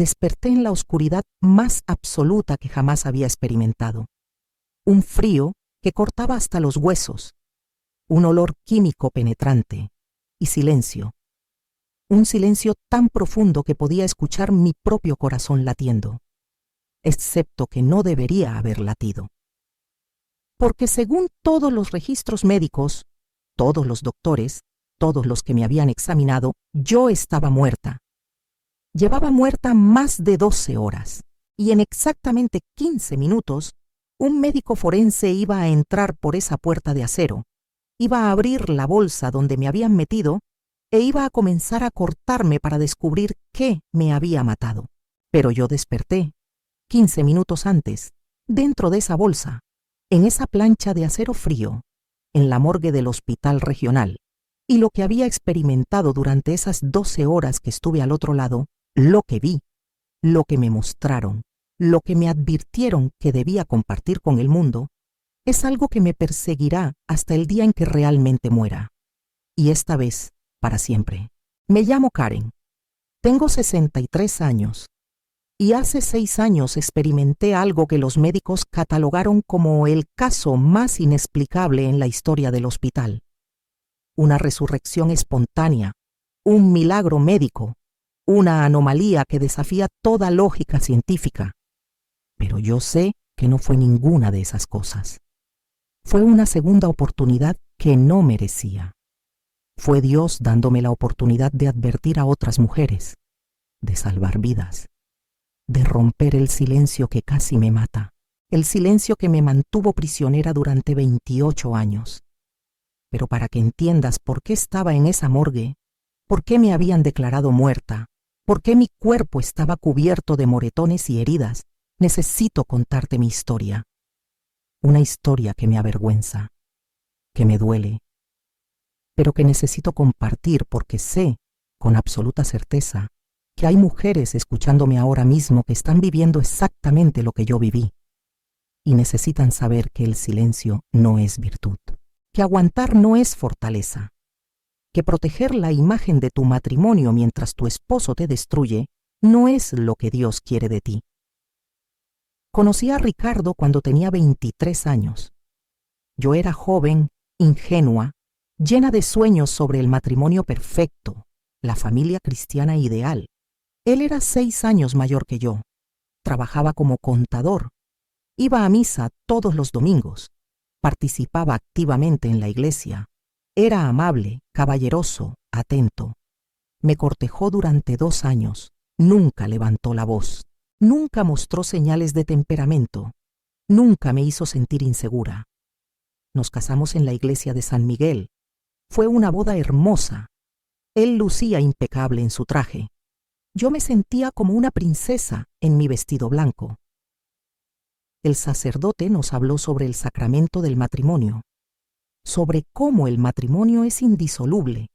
desperté en la oscuridad más absoluta que jamás había experimentado. Un frío que cortaba hasta los huesos, un olor químico penetrante y silencio. Un silencio tan profundo que podía escuchar mi propio corazón latiendo, excepto que no debería haber latido. Porque según todos los registros médicos, todos los doctores, todos los que me habían examinado, yo estaba muerta. Llevaba muerta más de 12 horas, y en exactamente 15 minutos, un médico forense iba a entrar por esa puerta de acero, iba a abrir la bolsa donde me habían metido e iba a comenzar a cortarme para descubrir qué me había matado. Pero yo desperté, 15 minutos antes, dentro de esa bolsa, en esa plancha de acero frío, en la morgue del hospital regional, y lo que había experimentado durante esas 12 horas que estuve al otro lado, lo que vi, lo que me mostraron, lo que me advirtieron que debía compartir con el mundo, es algo que me perseguirá hasta el día en que realmente muera. Y esta vez, para siempre. Me llamo Karen. Tengo 63 años. Y hace 6 años experimenté algo que los médicos catalogaron como el caso más inexplicable en la historia del hospital. Una resurrección espontánea, un milagro médico, una anomalía que desafía toda lógica científica. Pero yo sé que no fue ninguna de esas cosas. Fue una segunda oportunidad que no merecía. Fue Dios dándome la oportunidad de advertir a otras mujeres, de salvar vidas, de romper el silencio que casi me mata, el silencio que me mantuvo prisionera durante 28 años. Pero para que entiendas por qué estaba en esa morgue, por qué me habían declarado muerta, por qué mi cuerpo estaba cubierto de moretones y heridas, necesito contarte mi historia. Una historia que me avergüenza, que me duele, pero que necesito compartir porque sé, con absoluta certeza, que hay mujeres escuchándome ahora mismo que están viviendo exactamente lo que yo viví, y necesitan saber que el silencio no es virtud, que aguantar no es fortaleza, que proteger la imagen de tu matrimonio mientras tu esposo te destruye no es lo que Dios quiere de ti. Conocí a Ricardo cuando tenía 23 años. Yo era joven, ingenua, llena de sueños sobre el matrimonio perfecto, la familia cristiana ideal. Él era 6 años mayor que yo. Trabajaba como contador. Iba a misa todos los domingos. Participaba activamente en la iglesia. Era amable, caballeroso, atento. Me cortejó durante 2 años. Nunca levantó la voz. Nunca mostró señales de temperamento. Nunca me hizo sentir insegura. Nos casamos en la iglesia de San Miguel. Fue una boda hermosa. Él lucía impecable en su traje. Yo me sentía como una princesa en mi vestido blanco. El sacerdote nos habló sobre el sacramento del matrimonio, sobre cómo el matrimonio es indisoluble,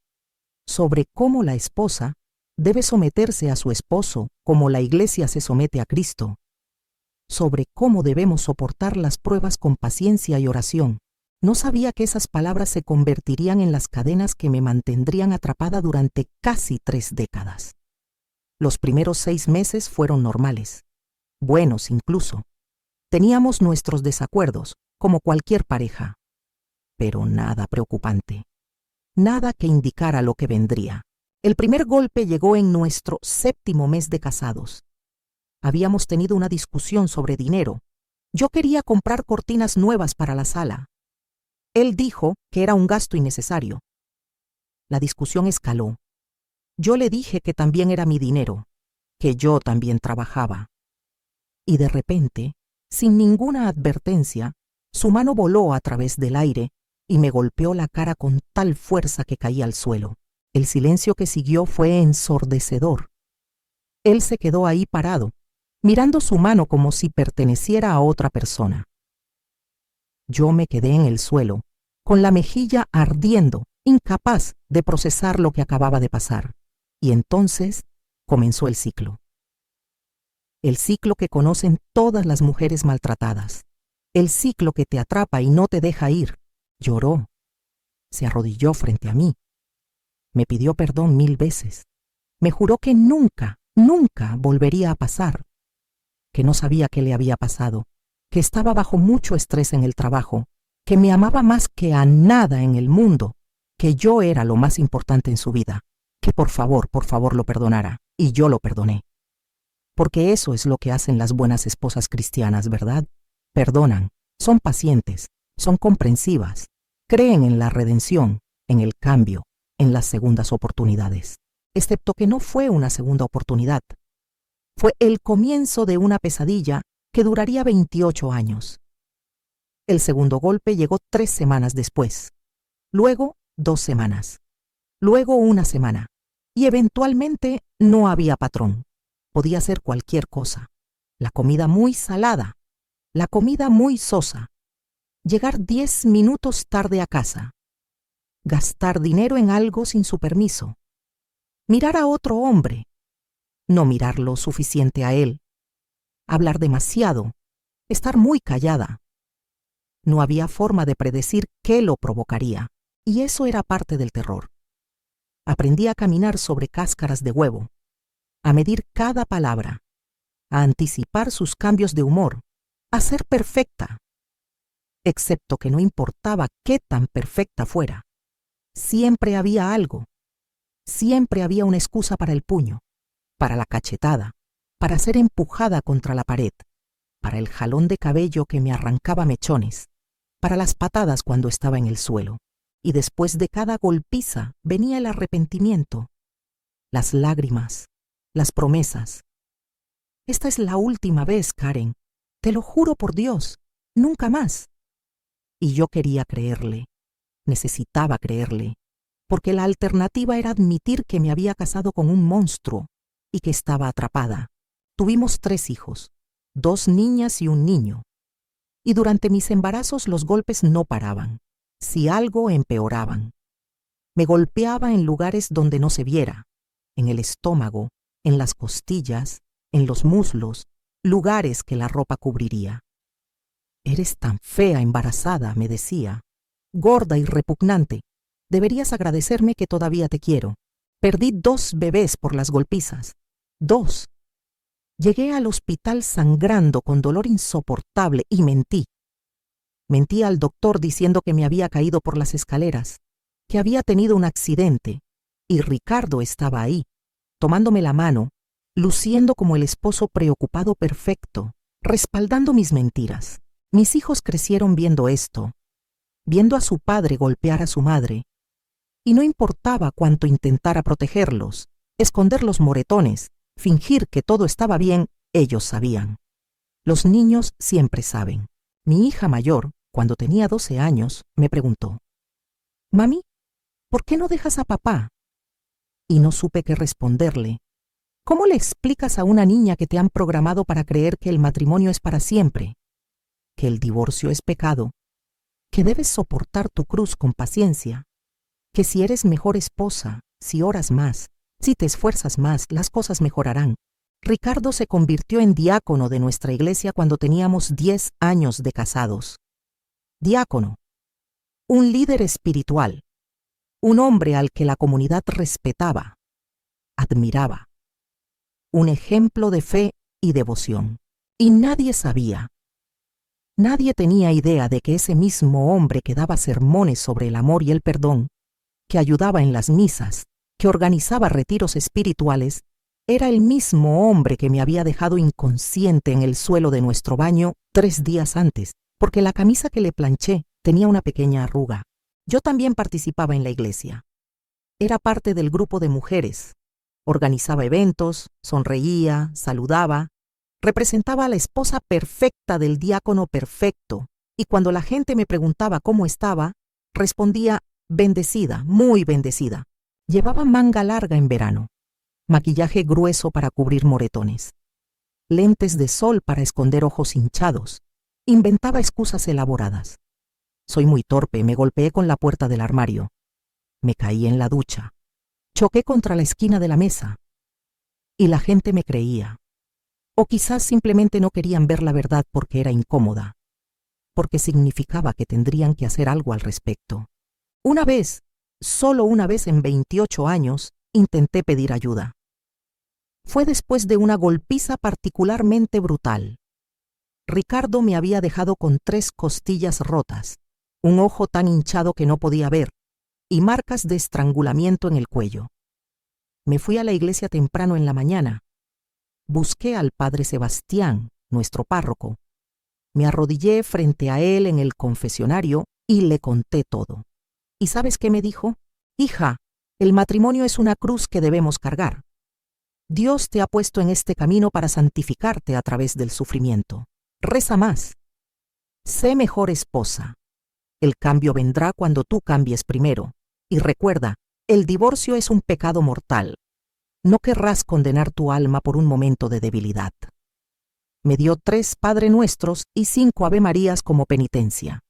sobre cómo la esposa debe someterse a su esposo como la iglesia se somete a Cristo, sobre cómo debemos soportar las pruebas con paciencia y oración. No sabía que esas palabras se convertirían en las cadenas que me mantendrían atrapada durante casi 3 décadas. Los primeros 6 meses fueron normales, buenos incluso. Teníamos nuestros desacuerdos, como cualquier pareja, pero nada preocupante, nada que indicara lo que vendría. El primer golpe llegó en nuestro 7º mes de casados. Habíamos tenido una discusión sobre dinero. Yo quería comprar cortinas nuevas para la sala. Él dijo que era un gasto innecesario. La discusión escaló. Yo le dije que también era mi dinero, que yo también trabajaba. Y de repente, sin ninguna advertencia, su mano voló a través del aire y me golpeó la cara con tal fuerza que caí al suelo. El silencio que siguió fue ensordecedor. Él se quedó ahí parado, mirando su mano como si perteneciera a otra persona. Yo me quedé en el suelo, con la mejilla ardiendo, incapaz de procesar lo que acababa de pasar. Y entonces comenzó el ciclo. El ciclo que conocen todas las mujeres maltratadas. El ciclo que te atrapa y no te deja ir. Lloró. Se arrodilló frente a mí. Me pidió perdón 1000 veces. Me juró que nunca, nunca volvería a pasar, que no sabía qué le había pasado, que estaba bajo mucho estrés en el trabajo, que me amaba más que a nada en el mundo, que yo era lo más importante en su vida, que por favor lo perdonara, y yo lo perdoné. Porque eso es lo que hacen las buenas esposas cristianas, ¿verdad? Perdonan, son pacientes, son comprensivas, creen en la redención, en el cambio, en las segundas oportunidades. Excepto que no fue una segunda oportunidad. Fue el comienzo de una pesadilla que duraría 28 años. El segundo golpe llegó 3 semanas después, luego 2 semanas, luego 1 semana, y eventualmente no había patrón. Podía ser cualquier cosa. La comida muy salada, la comida muy sosa, llegar 10 minutos tarde a casa, gastar dinero en algo sin su permiso, mirar a otro hombre, no mirar lo suficiente a él, hablar demasiado, estar muy callada. No había forma de predecir qué lo provocaría, y eso era parte del terror. Aprendí a caminar sobre cáscaras de huevo, a medir cada palabra, a anticipar sus cambios de humor, a ser perfecta. Excepto que no importaba qué tan perfecta fuera, siempre había algo, siempre había una excusa para el puño, para la cachetada, para ser empujada contra la pared, para el jalón de cabello que me arrancaba mechones, para las patadas cuando estaba en el suelo. Y después de cada golpiza venía el arrepentimiento, las lágrimas, las promesas. Esta es la última vez, Karen. Te lo juro por Dios, nunca más. Y yo quería creerle, necesitaba creerle, porque la alternativa era admitir que me había casado con un monstruo y que estaba atrapada. Tuvimos 3 hijos, 2 niñas y un niño. Y durante mis embarazos los golpes no paraban. Si algo, empeoraban. Me golpeaba en lugares donde no se viera, en el estómago, en las costillas, en los muslos, lugares que la ropa cubriría. Eres tan fea embarazada, me decía, gorda y repugnante. Deberías agradecerme que todavía te quiero. Perdí 2 bebés por las golpizas. 2. Llegué al hospital sangrando con dolor insoportable y mentí. Mentí al doctor diciendo que me había caído por las escaleras, que había tenido un accidente, y Ricardo estaba ahí, tomándome la mano, luciendo como el esposo preocupado perfecto, respaldando mis mentiras. Mis hijos crecieron viendo esto, viendo a su padre golpear a su madre, y no importaba cuánto intentara protegerlos, esconder los moretones, fingir que todo estaba bien, ellos sabían. Los niños siempre saben. Mi hija mayor, cuando tenía 12 años, me preguntó, «Mami, ¿por qué no dejas a papá?» Y no supe qué responderle. ¿Cómo le explicas a una niña que te han programado para creer que el matrimonio es para siempre, que el divorcio es pecado, que debes soportar tu cruz con paciencia, que si eres mejor esposa, si oras más, si te esfuerzas más, las cosas mejorarán? Ricardo se convirtió en diácono de nuestra iglesia cuando teníamos 10 años de casados. Diácono, un líder espiritual, un hombre al que la comunidad respetaba, admiraba, un ejemplo de fe y devoción. Y nadie sabía, nadie tenía idea de que ese mismo hombre que daba sermones sobre el amor y el perdón, que ayudaba en las misas, que organizaba retiros espirituales, era el mismo hombre que me había dejado inconsciente en el suelo de nuestro baño 3 días antes, porque la camisa que le planché tenía una pequeña arruga. Yo también participaba en la iglesia. Era parte del grupo de mujeres. Organizaba eventos, sonreía, saludaba, representaba a la esposa perfecta del diácono perfecto, y cuando la gente me preguntaba cómo estaba, respondía bendecida, muy bendecida. Llevaba manga larga en verano, maquillaje grueso para cubrir moretones, lentes de sol para esconder ojos hinchados. Inventaba excusas elaboradas. Soy muy torpe, me golpeé con la puerta del armario. Me caí en la ducha. Choqué contra la esquina de la mesa. Y la gente me creía. O quizás simplemente no querían ver la verdad porque era incómoda, porque significaba que tendrían que hacer algo al respecto. Una vez, solo una vez en 28 años, intenté pedir ayuda. Fue después de una golpiza particularmente brutal. Ricardo me había dejado con 3 costillas rotas, un ojo tan hinchado que no podía ver, y marcas de estrangulamiento en el cuello. Me fui a la iglesia temprano en la mañana. Busqué al padre Sebastián, nuestro párroco. Me arrodillé frente a él en el confesionario y le conté todo. ¿Y sabes qué me dijo? Hija, el matrimonio es una cruz que debemos cargar. Dios te ha puesto en este camino para santificarte a través del sufrimiento. Reza más. Sé mejor esposa. El cambio vendrá cuando tú cambies primero. Y recuerda, el divorcio es un pecado mortal. No querrás condenar tu alma por un momento de debilidad. Me dio 3 Padre Nuestros y 5 Ave Marías como penitencia.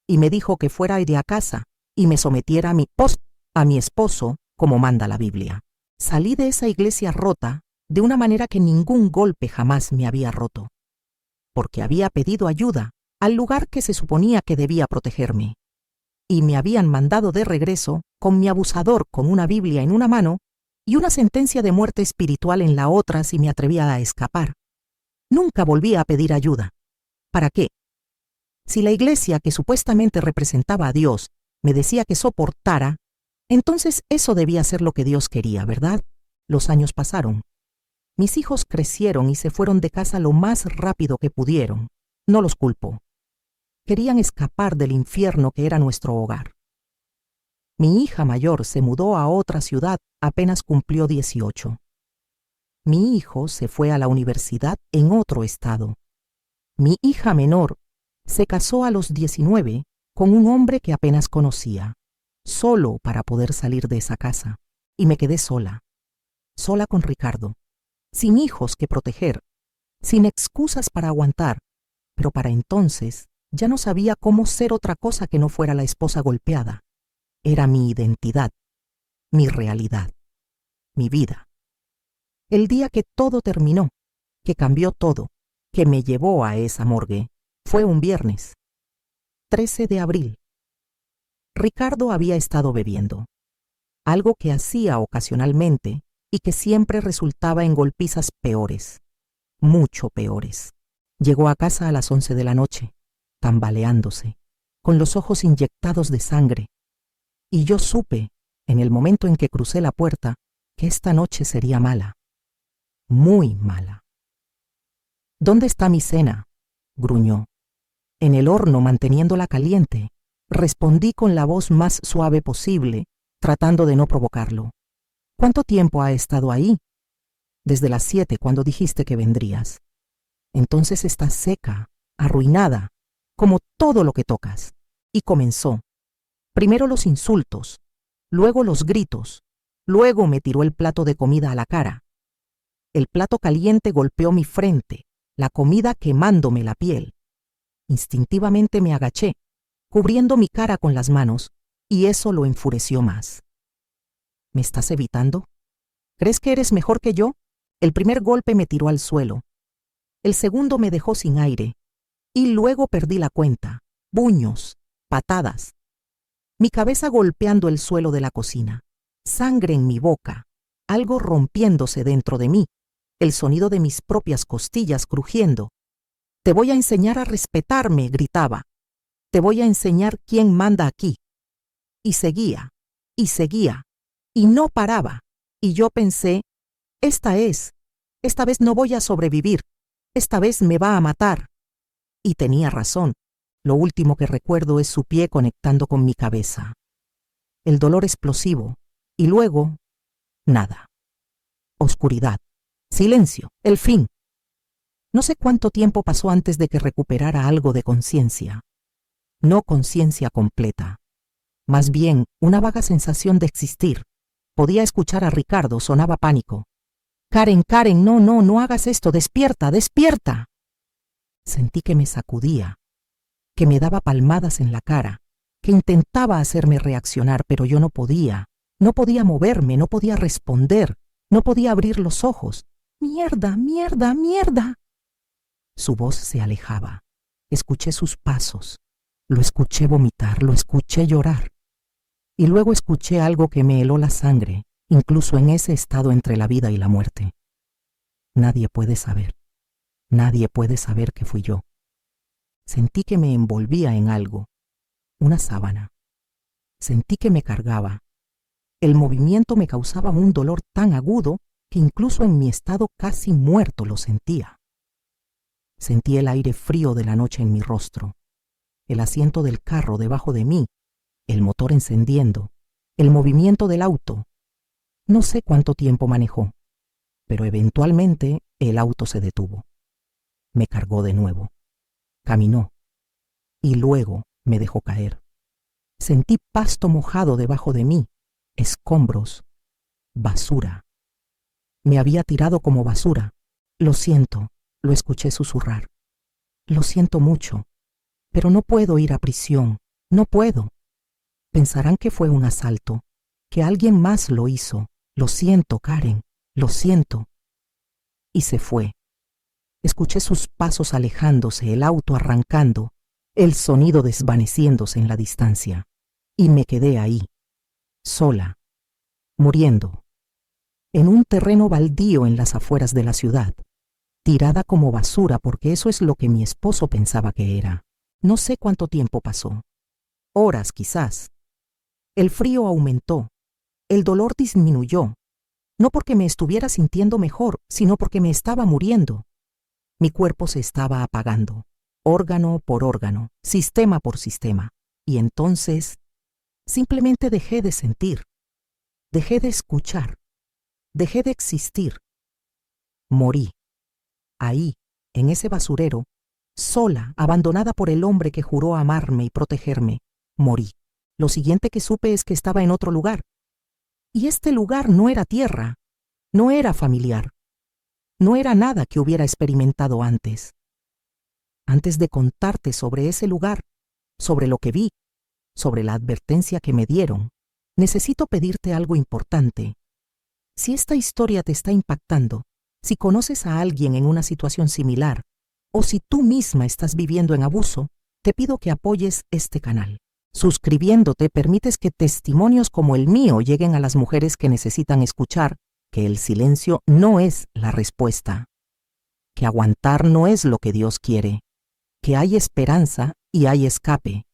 Y me dijo que fuera a ir a casa y me sometiera a mi esposo, como manda la Biblia. Salí de esa iglesia rota de una manera que ningún golpe jamás me había roto, porque había pedido ayuda al lugar que se suponía que debía protegerme. Y me habían mandado de regreso con mi abusador con una Biblia en una mano y una sentencia de muerte espiritual en la otra si me atrevía a escapar. Nunca volví a pedir ayuda. ¿Para qué? Si la iglesia que supuestamente representaba a Dios me decía que soportara, entonces eso debía ser lo que Dios quería, ¿verdad? Los años pasaron. Mis hijos crecieron y se fueron de casa lo más rápido que pudieron. No los culpo. Querían escapar del infierno que era nuestro hogar. Mi hija mayor se mudó a otra ciudad apenas cumplió 18. Mi hijo se fue a la universidad en otro estado. Mi hija menor se casó a los 19 con un hombre que apenas conocía, solo para poder salir de esa casa, y me quedé sola con Ricardo, sin hijos que proteger, sin excusas para aguantar, pero para entonces ya no sabía cómo ser otra cosa que no fuera la esposa golpeada. Era mi identidad, mi realidad, mi vida. El día que todo terminó, que cambió todo, que me llevó a esa morgue, fue un viernes, 13 de abril. Ricardo había estado bebiendo, algo que hacía ocasionalmente y que siempre resultaba en golpizas peores, mucho peores. Llegó a casa a las 11 de la noche, tambaleándose, con los ojos inyectados de sangre, y yo supe, en el momento en que crucé la puerta, que esta noche sería mala, muy mala. ¿Dónde está mi cena?, gruñó. En el horno, manteniéndola caliente, respondí con la voz más suave posible, tratando de no provocarlo. ¿Cuánto tiempo ha estado ahí? Desde las 7, cuando dijiste que vendrías. Entonces estás seca, arruinada, como todo lo que tocas. Y comenzó. Primero los insultos, luego los gritos, luego me tiró el plato de comida a la cara. El plato caliente golpeó mi frente, la comida quemándome la piel. Instintivamente me agaché, cubriendo mi cara con las manos, y eso lo enfureció más. ¿Me estás evitando? ¿Crees que eres mejor que yo? El primer golpe me tiró al suelo. El segundo me dejó sin aire. Y luego perdí la cuenta. Puños, patadas. Mi cabeza golpeando el suelo de la cocina. Sangre en mi boca. Algo rompiéndose dentro de mí. El sonido de mis propias costillas crujiendo. Te voy a enseñar a respetarme, gritaba. Te voy a enseñar quién manda aquí. Y seguía, y no paraba. Y yo pensé, esta vez no voy a sobrevivir, esta vez me va a matar. Y tenía razón. Lo último que recuerdo es su pie conectando con mi cabeza. El dolor explosivo, y luego, nada. Oscuridad, silencio, el fin. No sé cuánto tiempo pasó antes de que recuperara algo de conciencia. No conciencia completa. Más bien, una vaga sensación de existir. Podía escuchar a Ricardo, sonaba pánico. Karen, no hagas esto, despierta, despierta. Sentí que me sacudía, que me daba palmadas en la cara, que intentaba hacerme reaccionar, pero yo no podía moverme, no podía responder, no podía abrir los ojos. ¡Mierda! Su voz se alejaba. Escuché sus pasos. Lo escuché vomitar, lo escuché llorar. Y luego escuché algo que me heló la sangre, incluso en ese estado entre la vida y la muerte. Nadie puede saber. Nadie puede saber que fui yo. Sentí que me envolvía en algo, una sábana. Sentí que me cargaba. El movimiento me causaba un dolor tan agudo que incluso en mi estado casi muerto lo sentía. Sentí el aire frío de la noche en mi rostro, el asiento del carro debajo de mí, el motor encendiendo, el movimiento del auto. No sé cuánto tiempo manejó, pero eventualmente el auto se detuvo. Me cargó de nuevo. Caminó y luego me dejó caer. Sentí pasto mojado debajo de mí, escombros, basura. Me había tirado como basura. Lo siento, lo escuché susurrar. Lo siento mucho, pero no puedo ir a prisión, no puedo. Pensarán que fue un asalto, que alguien más lo hizo. Lo siento, Karen, lo siento. Y se fue. Escuché sus pasos alejándose, el auto arrancando, el sonido desvaneciéndose en la distancia. Y me quedé ahí, sola, muriendo, en un terreno baldío en las afueras de la ciudad, tirada como basura porque eso es lo que mi esposo pensaba que era. No sé cuánto tiempo pasó. Horas quizás. El frío aumentó, el dolor disminuyó, no porque me estuviera sintiendo mejor, sino porque me estaba muriendo. Mi cuerpo se estaba apagando, órgano por órgano, sistema por sistema, y entonces simplemente dejé de sentir, dejé de escuchar, dejé de existir. Morí, ahí, en ese basurero, sola, abandonada por el hombre que juró amarme y protegerme. Morí. Lo siguiente que supe es que estaba en otro lugar. Y este lugar no era tierra, no era familiar, no era nada que hubiera experimentado antes. Antes de contarte sobre ese lugar, sobre lo que vi, sobre la advertencia que me dieron, necesito pedirte algo importante. Si esta historia te está impactando, si conoces a alguien en una situación similar, o si tú misma estás viviendo en abuso, te pido que apoyes este canal. Suscribiéndote permites que testimonios como el mío lleguen a las mujeres que necesitan escuchar que el silencio no es la respuesta, que aguantar no es lo que Dios quiere, que hay esperanza y hay escape.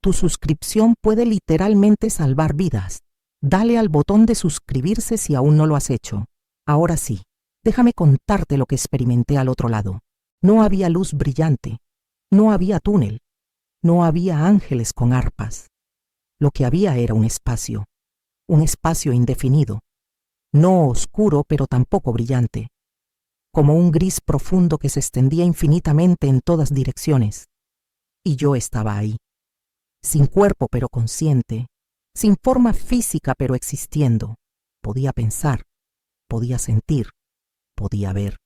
Tu suscripción puede literalmente salvar vidas. Dale al botón de suscribirse si aún no lo has hecho. Ahora sí, déjame contarte lo que experimenté al otro lado. No había luz brillante, no había túnel, no había ángeles con arpas. Lo que había era un espacio indefinido, no oscuro pero tampoco brillante, como un gris profundo que se extendía infinitamente en todas direcciones. Y yo estaba ahí, sin cuerpo pero consciente, sin forma física pero existiendo. Podía pensar, podía sentir, podía ver,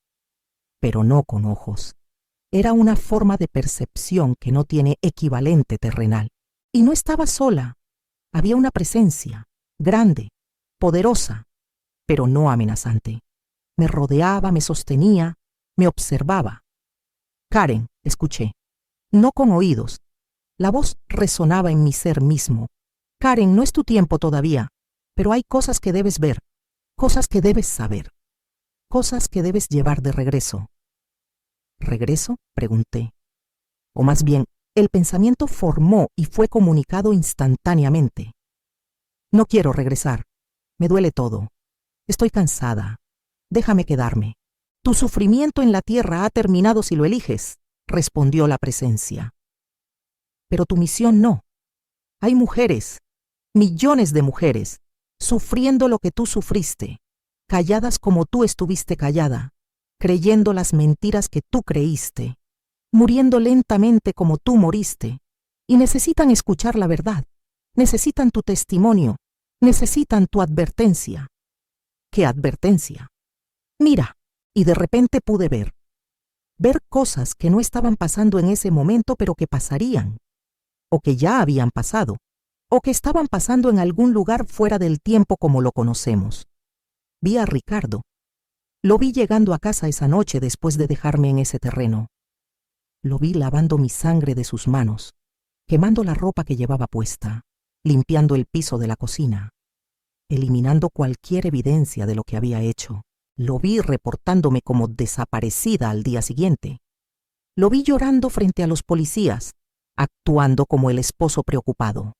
pero no con ojos. Era una forma de percepción que no tiene equivalente terrenal. Y no estaba sola. Había una presencia, grande, poderosa, pero no amenazante. Me rodeaba, me sostenía, me observaba. Karen, escuché. No con oídos. La voz resonaba en mi ser mismo. Karen, no es tu tiempo todavía, pero hay cosas que debes ver, cosas que debes saber, cosas que debes llevar de regreso. ¿Regreso?, pregunté. O más bien, el pensamiento formó y fue comunicado instantáneamente. No quiero regresar. Me duele todo. Estoy cansada. Déjame quedarme. Tu sufrimiento en la tierra ha terminado si lo eliges, respondió la presencia. Pero tu misión no. Hay mujeres, millones de mujeres, sufriendo lo que tú sufriste, calladas como tú estuviste callada, creyendo las mentiras que tú creíste, muriendo lentamente como tú moriste, y necesitan escuchar la verdad, necesitan tu testimonio, necesitan tu advertencia. ¿Qué advertencia? Mira, y de repente pude ver cosas que no estaban pasando en ese momento pero que pasarían, o que ya habían pasado, o que estaban pasando en algún lugar fuera del tiempo como lo conocemos. Vi a Ricardo. Lo vi llegando a casa esa noche después de dejarme en ese terreno. Lo vi lavando mi sangre de sus manos, quemando la ropa que llevaba puesta, limpiando el piso de la cocina, eliminando cualquier evidencia de lo que había hecho. Lo vi reportándome como desaparecida al día siguiente. Lo vi llorando frente a los policías, actuando como el esposo preocupado.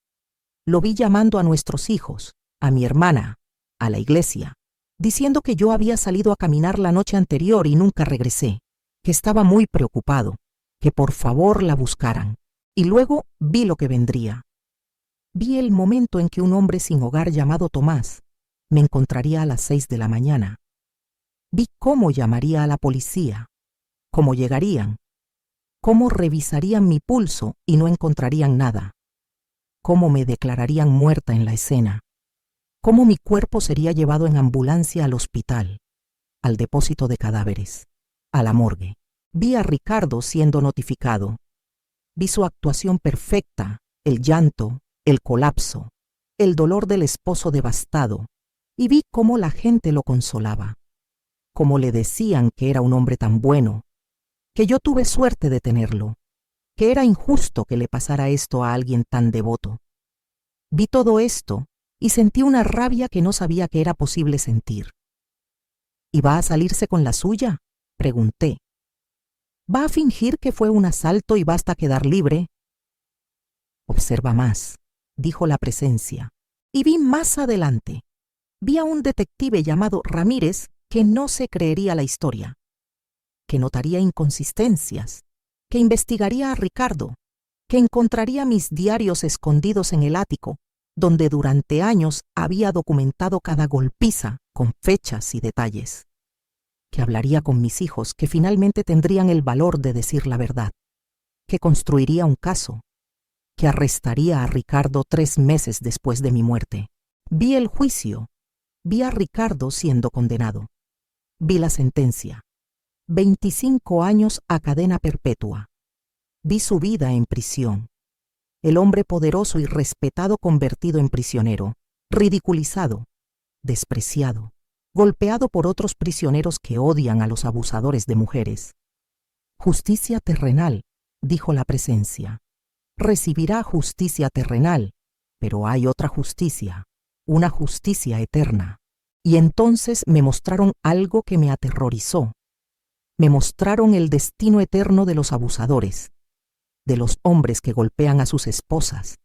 Lo vi llamando a nuestros hijos, a mi hermana, a la iglesia, diciendo que yo había salido a caminar la noche anterior y nunca regresé, que estaba muy preocupado, que por favor la buscaran. Y luego vi lo que vendría. Vi el momento en que un hombre sin hogar llamado Tomás me encontraría a las 6 de la mañana. Vi cómo llamaría a la policía, cómo llegarían, cómo revisarían mi pulso y no encontrarían nada, cómo me declararían muerta en la escena, cómo mi cuerpo sería llevado en ambulancia al hospital, al depósito de cadáveres, a la morgue. Vi a Ricardo siendo notificado. Vi su actuación perfecta, el llanto, el colapso, el dolor del esposo devastado, y vi cómo la gente lo consolaba, cómo le decían que era un hombre tan bueno, que yo tuve suerte de tenerlo, que era injusto que le pasara esto a alguien tan devoto. Vi todo esto y sentí una rabia que no sabía que era posible sentir. ¿Y va a salirse con la suya?, pregunté. ¿Va a fingir que fue un asalto y basta quedar libre? Observa más, dijo la presencia, y vi más adelante. Vi a un detective llamado Ramírez que no se creería la historia, que notaría inconsistencias, que investigaría a Ricardo, que encontraría mis diarios escondidos en el ático, donde durante años había documentado cada golpiza con fechas y detalles, que hablaría con mis hijos que finalmente tendrían el valor de decir la verdad, que construiría un caso, que arrestaría a Ricardo 3 meses después de mi muerte. Vi el juicio, vi a Ricardo siendo condenado, vi la sentencia, 25 años a cadena perpetua. Vi su vida en prisión, el hombre poderoso y respetado convertido en prisionero, ridiculizado, despreciado, golpeado por otros prisioneros que odian a los abusadores de mujeres. Justicia terrenal, dijo la presencia. Recibirá justicia terrenal, pero hay otra justicia, una justicia eterna. Y entonces me mostraron algo que me aterrorizó. Me mostraron el destino eterno de los abusadores, de los hombres que golpean a sus esposas,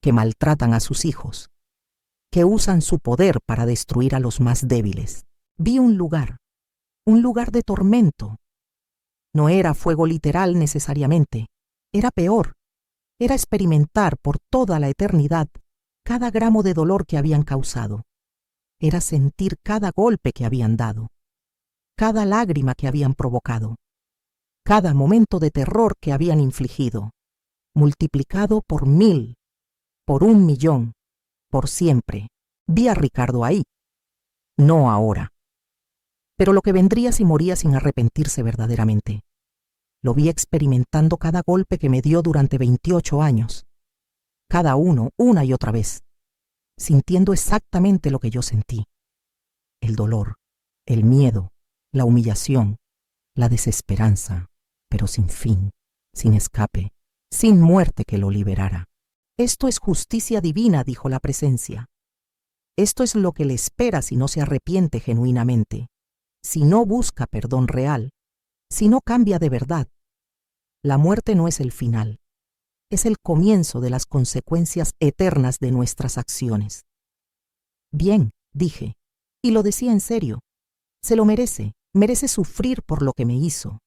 que maltratan a sus hijos, que usan su poder para destruir a los más débiles. Vi un lugar de tormento. No era fuego literal necesariamente, era peor, era experimentar por toda la eternidad cada gramo de dolor que habían causado, era sentir cada golpe que habían dado, cada lágrima que habían provocado, cada momento de terror que habían infligido, multiplicado por 1000, por 1.000.000, por siempre. Vi a Ricardo ahí, no ahora. Pero lo que vendría si moría sin arrepentirse verdaderamente. Lo vi experimentando cada golpe que me dio durante 28 años, cada uno, una y otra vez, sintiendo exactamente lo que yo sentí. El dolor, el miedo, la humillación, la desesperanza, pero sin fin, sin escape, sin muerte que lo liberara. Esto es justicia divina, dijo la presencia. Esto es lo que le espera si no se arrepiente genuinamente, si no busca perdón real, si no cambia de verdad. La muerte no es el final, es el comienzo de las consecuencias eternas de nuestras acciones. Bien, dije, y lo decía en serio, se lo merece sufrir por lo que me hizo.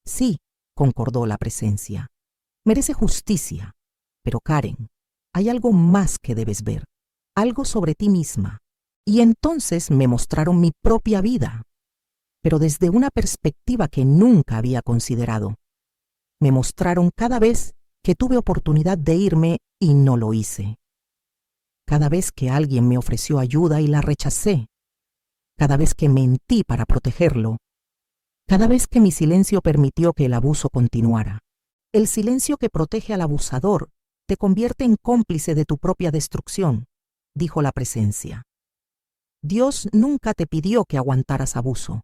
Sí, concordó la presencia, merece justicia, pero Karen, hay algo más que debes ver, algo sobre ti misma. Y entonces me mostraron mi propia vida, pero desde una perspectiva que nunca había considerado. Me mostraron cada vez que tuve oportunidad de irme y no lo hice. Cada vez que alguien me ofreció ayuda y la rechacé. Cada vez que mentí para protegerlo. Cada vez que mi silencio permitió que el abuso continuara. El silencio que protege al abusador te convierte en cómplice de tu propia destrucción, dijo la presencia. Dios nunca te pidió que aguantaras abuso.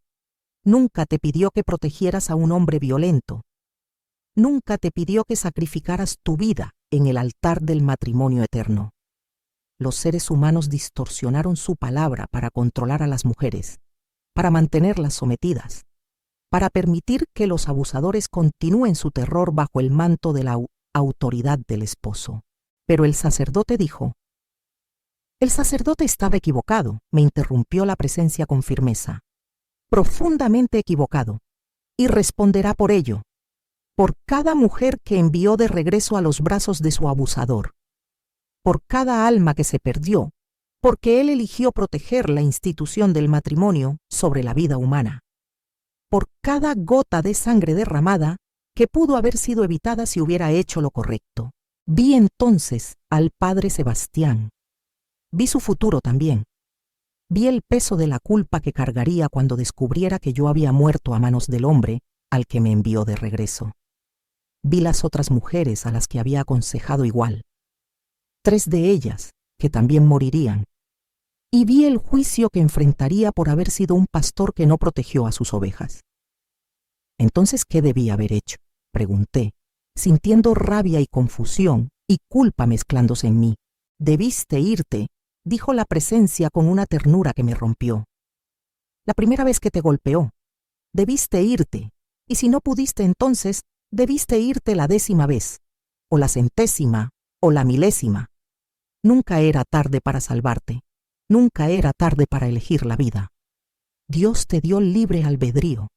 Nunca te pidió que protegieras a un hombre violento. Nunca te pidió que sacrificaras tu vida en el altar del matrimonio eterno. Los seres humanos distorsionaron su palabra para controlar a las mujeres, para mantenerlas sometidas, para permitir que los abusadores continúen su terror bajo el manto de la autoridad del esposo. Pero el sacerdote dijo: «El sacerdote estaba equivocado», me interrumpió la presencia con firmeza. «Profundamente equivocado, y responderá por ello, por cada mujer que envió de regreso a los brazos de su abusador, por cada alma que se perdió, porque él eligió proteger la institución del matrimonio sobre la vida humana, por cada gota de sangre derramada que pudo haber sido evitada si hubiera hecho lo correcto». Vi entonces al padre Sebastián. Vi su futuro también. Vi el peso de la culpa que cargaría cuando descubriera que yo había muerto a manos del hombre al que me envió de regreso. Vi las otras mujeres a las que había aconsejado igual, 3 de ellas que también morirían, y vi el juicio que enfrentaría por haber sido un pastor que no protegió a sus ovejas. Entonces, ¿qué debía haber hecho?, pregunté, sintiendo rabia y confusión y culpa mezclándose en mí. «Debiste irte», dijo la presencia con una ternura que me rompió. «La primera vez que te golpeó. Debiste irte, y si no pudiste entonces, debiste irte la 10ª vez, o la 100ª, o la 1000ª. Nunca era tarde para salvarte. Nunca era tarde para elegir la vida. Dios te dio libre albedrío.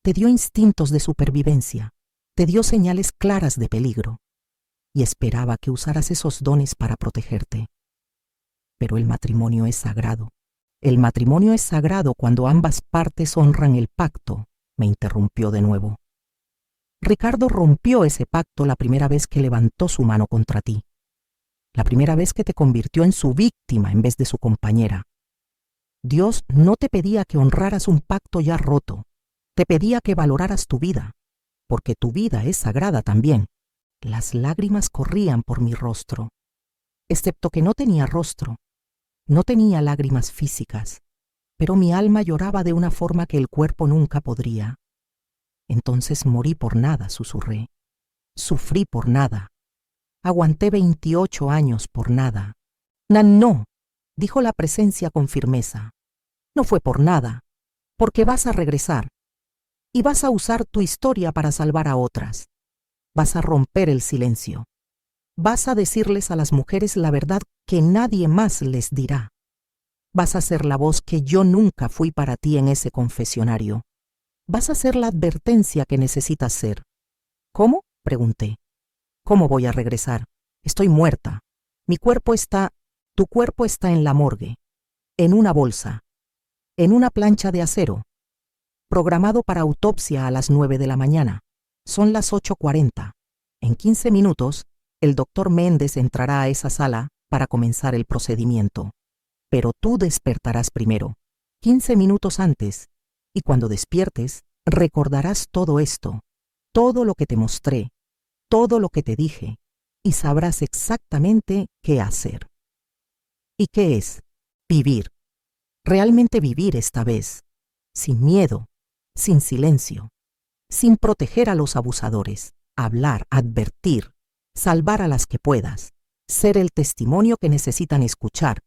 Te dio instintos de supervivencia. Te dio señales claras de peligro. Y esperaba que usaras esos dones para protegerte. Pero el matrimonio es sagrado. El matrimonio es sagrado cuando ambas partes honran el pacto», me interrumpió de nuevo. «Ricardo rompió ese pacto la primera vez que levantó su mano contra ti. La primera vez que te convirtió en su víctima en vez de su compañera. Dios no te pedía que honraras un pacto ya roto. Te pedía que valoraras tu vida, porque tu vida es sagrada también». Las lágrimas corrían por mi rostro, excepto que no tenía rostro. No tenía lágrimas físicas, pero mi alma lloraba de una forma que el cuerpo nunca podría. «Entonces morí por nada», susurré. «Sufrí por nada. Aguanté 28 años por nada». «No», dijo la presencia con firmeza. «No fue por nada, porque vas a regresar, y vas a usar tu historia para salvar a otras. Vas a romper el silencio. Vas a decirles a las mujeres la verdad que nadie más les dirá. Vas a ser la voz que yo nunca fui para ti en ese confesionario. Vas a ser la advertencia que necesitas ser». «¿Cómo?», pregunté. «¿Cómo voy a regresar? Estoy muerta. Tu cuerpo está en la morgue, en una bolsa, en una plancha de acero, programado para autopsia a las 9 de la mañana. Son las 8:40. En 15 minutos, el doctor Méndez entrará a esa sala para comenzar el procedimiento. Pero tú despertarás primero, 15 minutos antes, y cuando despiertes, recordarás todo esto, todo lo que te mostré, todo lo que te dije, y sabrás exactamente qué hacer». ¿Y qué es? Vivir. Realmente vivir esta vez, sin miedo, sin silencio, sin proteger a los abusadores, hablar, advertir, salvar a las que puedas, ser el testimonio que necesitan escuchar,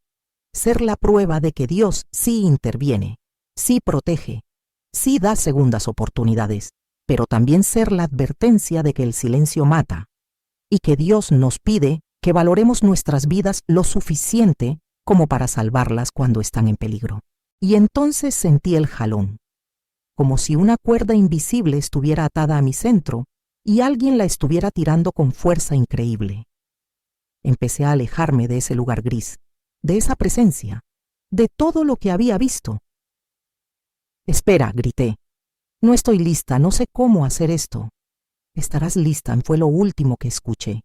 ser la prueba de que Dios sí interviene, sí protege, sí da segundas oportunidades, pero también ser la advertencia de que el silencio mata y que Dios nos pide que valoremos nuestras vidas lo suficiente como para salvarlas cuando están en peligro. Y entonces sentí el jalón, como si una cuerda invisible estuviera atada a mi centro y alguien la estuviera tirando con fuerza increíble. Empecé a alejarme de ese lugar gris, de esa presencia, de todo lo que había visto. «Espera», grité. «No estoy lista, no sé cómo hacer esto». «Estarás lista», fue lo último que escuché.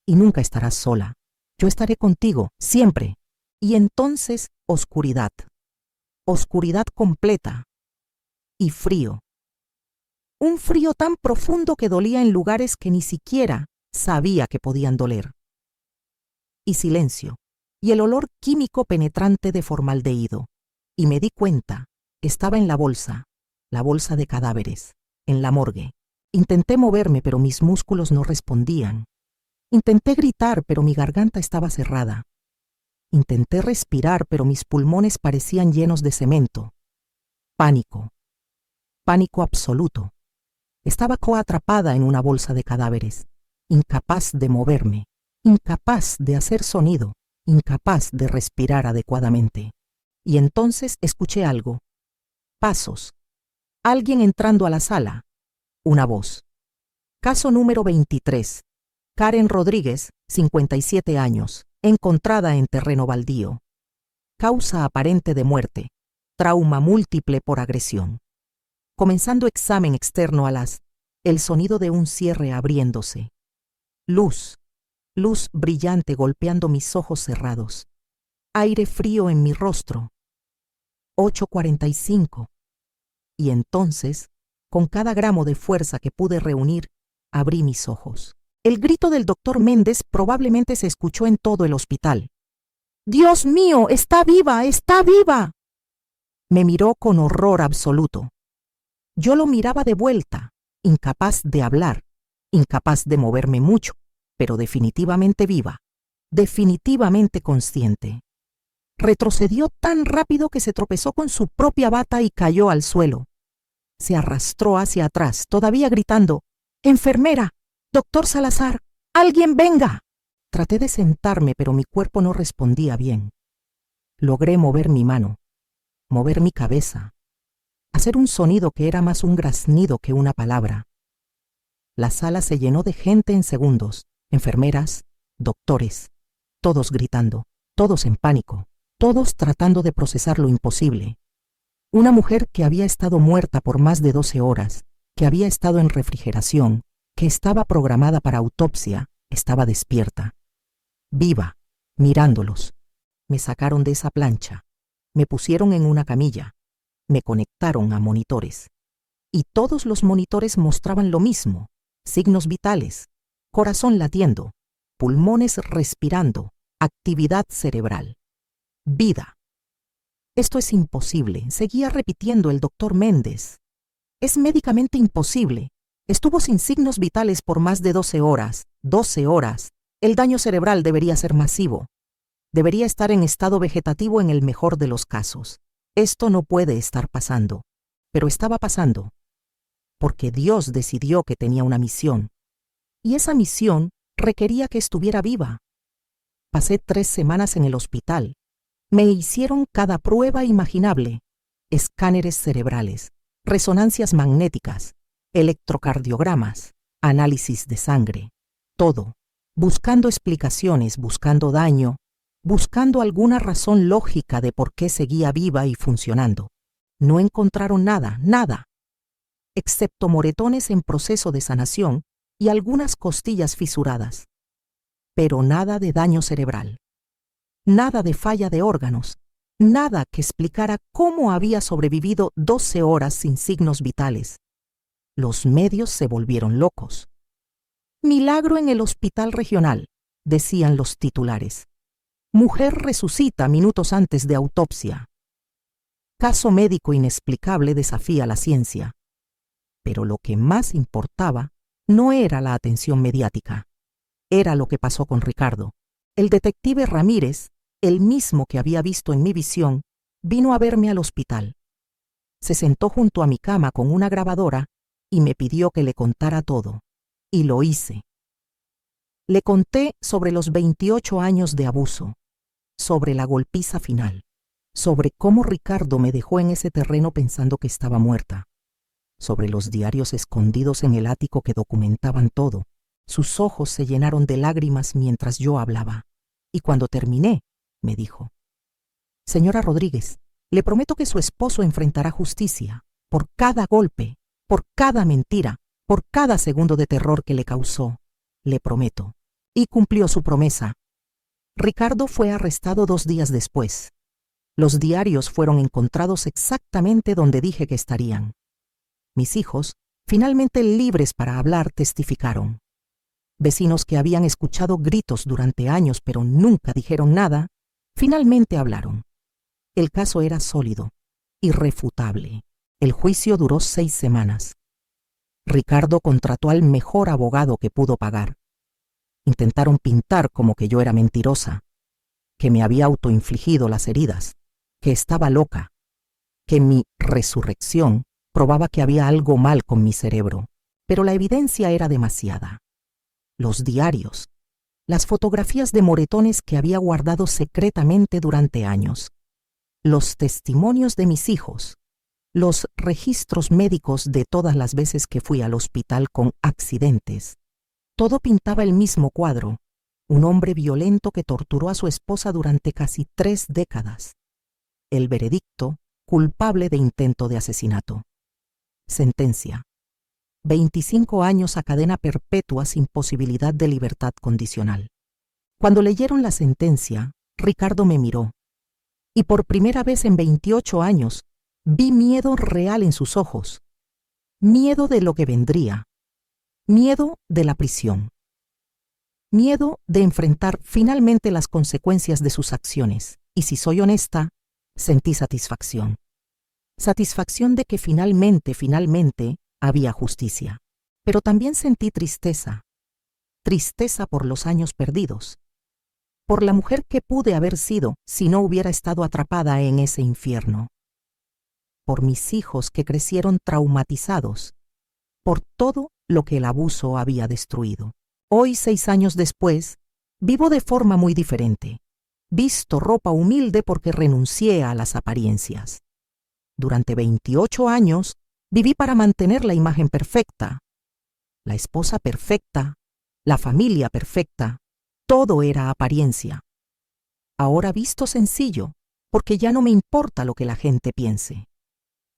«Y nunca estarás sola. Yo estaré contigo, siempre». Y entonces oscuridad. Oscuridad completa. Y frío. Un frío tan profundo que dolía en lugares que ni siquiera sabía que podían doler. Y silencio. Y el olor químico penetrante de formaldehído. Y me di cuenta, estaba en la bolsa de cadáveres, en la morgue. Intenté moverme, pero mis músculos no respondían. Intenté gritar, pero mi garganta estaba cerrada. Intenté respirar, pero mis pulmones parecían llenos de cemento. Pánico. Pánico absoluto. Estaba coatrapada en una bolsa de cadáveres, incapaz de moverme, incapaz de hacer sonido, incapaz de respirar adecuadamente. Y entonces escuché algo. Pasos. Alguien entrando a la sala. Una voz. Caso número 23. Karen Rodríguez, 57 años, encontrada en terreno baldío. Causa aparente de muerte. Trauma múltiple por agresión. Comenzando examen externo a las. El sonido de un cierre abriéndose. Luz. Luz brillante golpeando mis ojos cerrados. Aire frío en mi rostro. 8:45. Y entonces, con cada gramo de fuerza que pude reunir, abrí mis ojos. El grito del doctor Méndez probablemente se escuchó en todo el hospital. ¡Dios mío! ¡Está viva! ¡Está viva! Me miró con horror absoluto. Yo lo miraba de vuelta, incapaz de hablar, incapaz de moverme mucho, pero definitivamente viva, definitivamente consciente. Retrocedió tan rápido que se tropezó con su propia bata y cayó al suelo. Se arrastró hacia atrás, todavía gritando, «¡Enfermera! ¡Doctor Salazar! ¡Alguien venga!». Traté de sentarme, pero mi cuerpo no respondía bien. Logré mover mi mano, mover mi cabeza, hacer un sonido que era más un graznido que una palabra. La sala se llenó de gente en segundos, enfermeras, doctores, todos gritando, todos en pánico, todos tratando de procesar lo imposible. Una mujer que había estado muerta por más de 12 horas, que había estado en refrigeración, que estaba programada para autopsia, estaba despierta, viva, mirándolos. Me sacaron de esa plancha, me pusieron en una camilla, me conectaron a monitores. Y todos los monitores mostraban lo mismo, signos vitales, corazón latiendo, pulmones respirando, actividad cerebral. Vida. Esto es imposible, seguía repitiendo el doctor Méndez. Es médicamente imposible. Estuvo sin signos vitales por más de 12 horas. 12 horas. El daño cerebral debería ser masivo. Debería estar en estado vegetativo en el mejor de los casos. Esto no puede estar pasando. Pero estaba pasando. Porque Dios decidió que tenía una misión. Y esa misión requería que estuviera viva. Pasé 3 semanas en el hospital. Me hicieron cada prueba imaginable. Escáneres cerebrales, resonancias magnéticas, electrocardiogramas, análisis de sangre. Todo. Buscando explicaciones, buscando daño, buscando alguna razón lógica de por qué seguía viva y funcionando. No encontraron nada, nada. Excepto moretones en proceso de sanación y algunas costillas fisuradas. Pero nada de daño cerebral. Nada de falla de órganos, nada que explicara cómo había sobrevivido 12 horas sin signos vitales. Los medios se volvieron locos. Milagro en el hospital regional, decían los titulares. Mujer resucita minutos antes de autopsia. Caso médico inexplicable desafía la ciencia. Pero lo que más importaba no era la atención mediática. Era lo que pasó con Ricardo. El detective Ramírez, el mismo que había visto en mi visión, vino a verme al hospital. Se sentó junto a mi cama con una grabadora y me pidió que le contara todo. Y lo hice. Le conté sobre los 28 años de abuso, sobre la golpiza final, sobre cómo Ricardo me dejó en ese terreno pensando que estaba muerta, sobre los diarios escondidos en el ático que documentaban todo. Sus ojos se llenaron de lágrimas mientras yo hablaba. Y cuando terminé, me dijo, «Señora Rodríguez, le prometo que su esposo enfrentará justicia por cada golpe, por cada mentira, por cada segundo de terror que le causó. Le prometo». Y cumplió su promesa. Ricardo fue arrestado 2 días después. Los diarios fueron encontrados exactamente donde dije que estarían. Mis hijos, finalmente libres para hablar, testificaron. Vecinos que habían escuchado gritos durante años pero nunca dijeron nada, finalmente hablaron. El caso era sólido, irrefutable. El juicio duró 6 semanas. Ricardo contrató al mejor abogado que pudo pagar. Intentaron pintar como que yo era mentirosa, que me había autoinfligido las heridas, que estaba loca, que mi resurrección probaba que había algo mal con mi cerebro, pero la evidencia era demasiada. Los diarios, las fotografías de moretones que había guardado secretamente durante años, los testimonios de mis hijos, los registros médicos de todas las veces que fui al hospital con accidentes. Todo pintaba el mismo cuadro: un hombre violento que torturó a su esposa durante casi 3 décadas. El veredicto: culpable de intento de asesinato. Sentencia: 25 años a cadena perpetua sin posibilidad de libertad condicional. Cuando leyeron la sentencia, Ricardo me miró, y por primera vez en 28 años vi miedo real en sus ojos. Miedo de lo que vendría. Miedo de la prisión. Miedo de enfrentar finalmente las consecuencias de sus acciones. Y si soy honesta, sentí satisfacción. Satisfacción de que finalmente había justicia. Pero también sentí tristeza. Tristeza por los años perdidos. Por la mujer que pude haber sido si no hubiera estado atrapada en ese infierno. Por mis hijos que crecieron traumatizados. Por todo lo que el abuso había destruido. Hoy, 6 años después, vivo de forma muy diferente. Visto ropa humilde porque renuncié a las apariencias. Durante 28 años viví para mantener la imagen perfecta, la esposa perfecta, la familia perfecta. Todo era apariencia. Ahora visto sencillo, porque ya no me importa lo que la gente piense.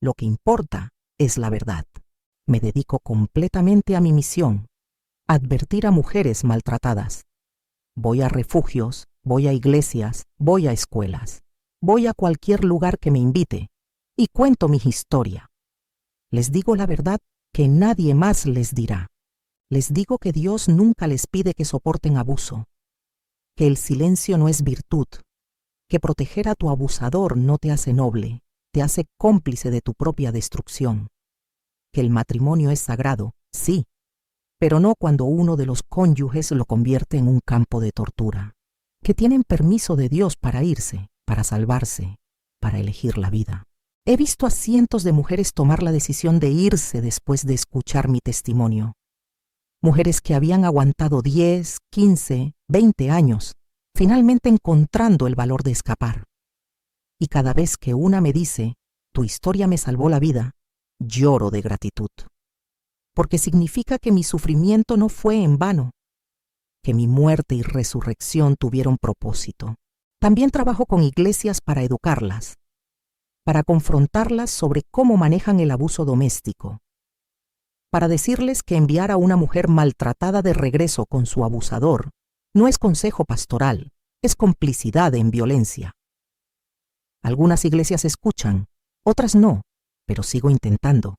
Lo que importa es la verdad. Me dedico completamente a mi misión: advertir a mujeres maltratadas. Voy a refugios, voy a iglesias, voy a escuelas, voy a cualquier lugar que me invite y cuento mi historia. Les digo la verdad que nadie más les dirá. Les digo que Dios nunca les pide que soporten abuso, que el silencio no es virtud, que proteger a tu abusador no te hace noble, te hace cómplice de tu propia destrucción, que el matrimonio es sagrado, sí, pero no cuando uno de los cónyuges lo convierte en un campo de tortura, que tienen permiso de Dios para irse, para salvarse, para elegir la vida. He visto a cientos de mujeres tomar la decisión de irse después de escuchar mi testimonio. Mujeres que habían aguantado 10, 15, 20 años, finalmente encontrando el valor de escapar. Y cada vez que una me dice, tu historia me salvó la vida, lloro de gratitud. Porque significa que mi sufrimiento no fue en vano, que mi muerte y resurrección tuvieron propósito. También trabajo con iglesias para educarlas, para confrontarlas sobre cómo manejan el abuso doméstico, para decirles que enviar a una mujer maltratada de regreso con su abusador no es consejo pastoral, es complicidad en violencia. Algunas iglesias escuchan, otras no, pero sigo intentando,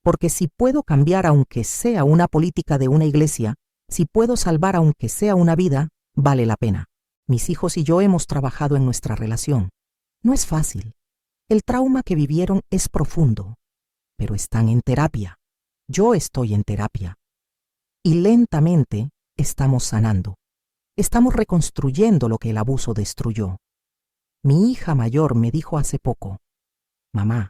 porque si puedo cambiar aunque sea una política de una iglesia, si puedo salvar aunque sea una vida, vale la pena. Mis hijos y yo hemos trabajado en nuestra relación. No es fácil. El trauma que vivieron es profundo, pero están en terapia. Yo estoy en terapia. Y lentamente estamos sanando. Estamos reconstruyendo lo que el abuso destruyó. Mi hija mayor me dijo hace poco, mamá,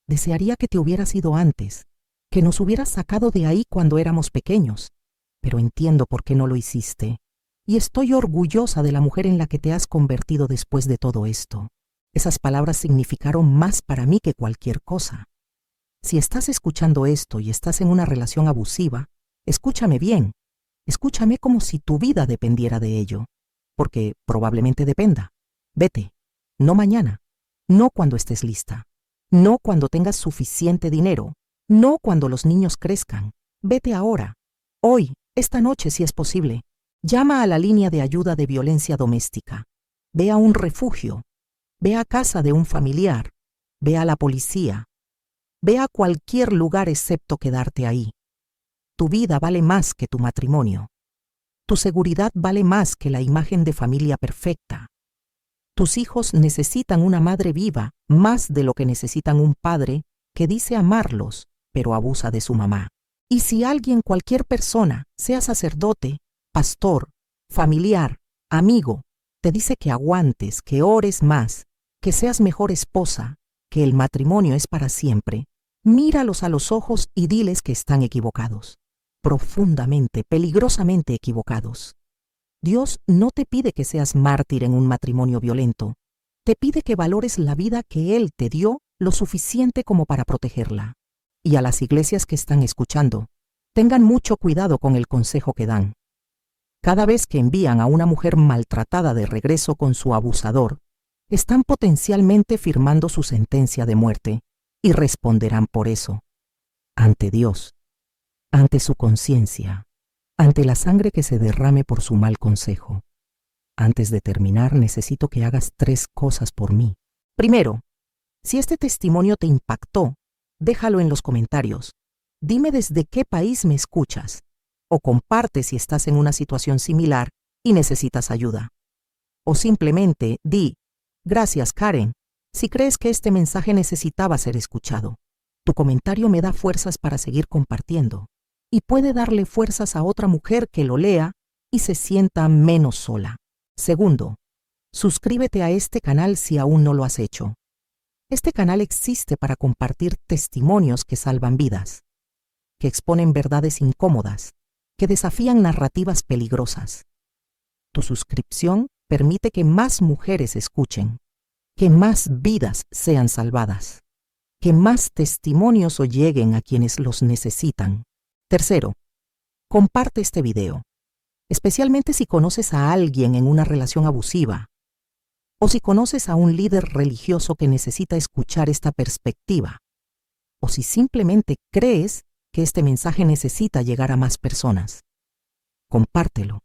desearía que te hubieras ido antes, que nos hubieras sacado de ahí cuando éramos pequeños, pero entiendo por qué no lo hiciste, y estoy orgullosa de la mujer en la que te has convertido después de todo esto. Esas palabras significaron más para mí que cualquier cosa. Si estás escuchando esto y estás en una relación abusiva, escúchame bien. Escúchame como si tu vida dependiera de ello, porque probablemente dependa. Vete, no mañana, no cuando estés lista, no cuando tengas suficiente dinero, no cuando los niños crezcan. Vete ahora, hoy, esta noche si es posible. Llama a la línea de ayuda de violencia doméstica. Ve a un refugio. Ve a casa de un familiar, ve a la policía, ve a cualquier lugar excepto quedarte ahí. Tu vida vale más que tu matrimonio. Tu seguridad vale más que la imagen de familia perfecta. Tus hijos necesitan una madre viva más de lo que necesitan un padre que dice amarlos, pero abusa de su mamá. Y si alguien, cualquier persona, sea sacerdote, pastor, familiar, amigo, te dice que aguantes, que ores más, que seas mejor esposa, que el matrimonio es para siempre, míralos a los ojos y diles que están equivocados, profundamente, peligrosamente equivocados. Dios no te pide que seas mártir en un matrimonio violento, te pide que valores la vida que Él te dio lo suficiente como para protegerla. Y a las iglesias que están escuchando, tengan mucho cuidado con el consejo que dan. Cada vez que envían a una mujer maltratada de regreso con su abusador, están potencialmente firmando su sentencia de muerte y responderán por eso, ante Dios, ante su conciencia, ante la sangre que se derrame por su mal consejo. Antes de terminar, necesito que hagas 3 cosas por mí. Primero, si este testimonio te impactó, déjalo en los comentarios. Dime desde qué país me escuchas, o comparte si estás en una situación similar y necesitas ayuda. O simplemente di, gracias Karen, si crees que este mensaje necesitaba ser escuchado. Tu comentario me da fuerzas para seguir compartiendo y puede darle fuerzas a otra mujer que lo lea y se sienta menos sola. Segundo, suscríbete a este canal si aún no lo has hecho. Este canal existe para compartir testimonios que salvan vidas, que exponen verdades incómodas, que desafían narrativas peligrosas. Tu suscripción permite que más mujeres escuchen, que más vidas sean salvadas, que más testimonios lleguen a quienes los necesitan. Tercero, comparte este video, especialmente si conoces a alguien en una relación abusiva o si conoces a un líder religioso que necesita escuchar esta perspectiva, o si simplemente crees que este mensaje necesita llegar a más personas. Compártelo,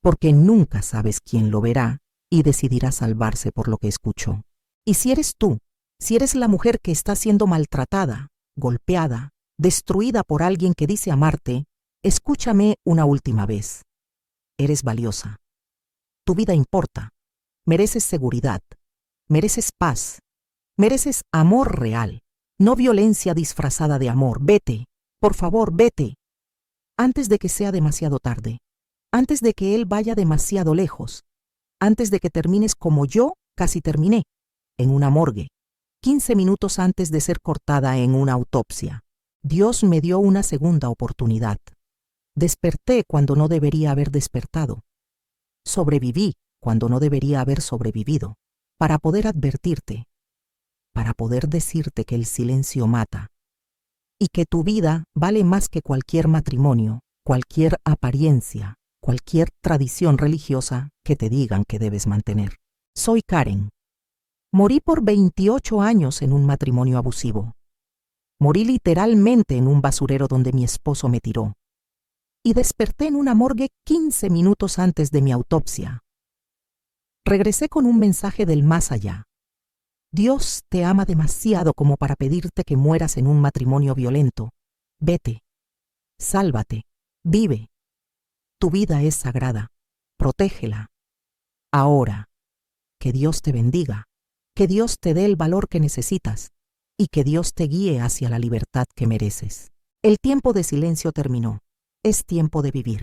porque nunca sabes quién lo verá y decidirá salvarse por lo que escuchó. Y si eres tú, si eres la mujer que está siendo maltratada, golpeada, destruida por alguien que dice amarte, escúchame una última vez. Eres valiosa. Tu vida importa. Mereces seguridad. Mereces paz. Mereces amor real, no violencia disfrazada de amor. Vete, por favor, vete. Antes de que sea demasiado tarde. Antes de que él vaya demasiado lejos. Antes de que termines como yo casi terminé, en una morgue, 15 minutos antes de ser cortada en una autopsia. Dios me dio una segunda oportunidad. Desperté cuando no debería haber despertado. Sobreviví cuando no debería haber sobrevivido, para poder advertirte, para poder decirte que el silencio mata, y que tu vida vale más que cualquier matrimonio, cualquier apariencia, cualquier tradición religiosa que te digan que debes mantener. Soy Karen. Morí por 28 años en un matrimonio abusivo. Morí literalmente en un basurero donde mi esposo me tiró. Y desperté en una morgue 15 minutos antes de mi autopsia. Regresé con un mensaje del más allá. Dios te ama demasiado como para pedirte que mueras en un matrimonio violento. Vete. Sálvate. Vive. Tu vida es sagrada. Protégela. Ahora, que Dios te bendiga, que Dios te dé el valor que necesitas y que Dios te guíe hacia la libertad que mereces. El tiempo de silencio terminó. Es tiempo de vivir.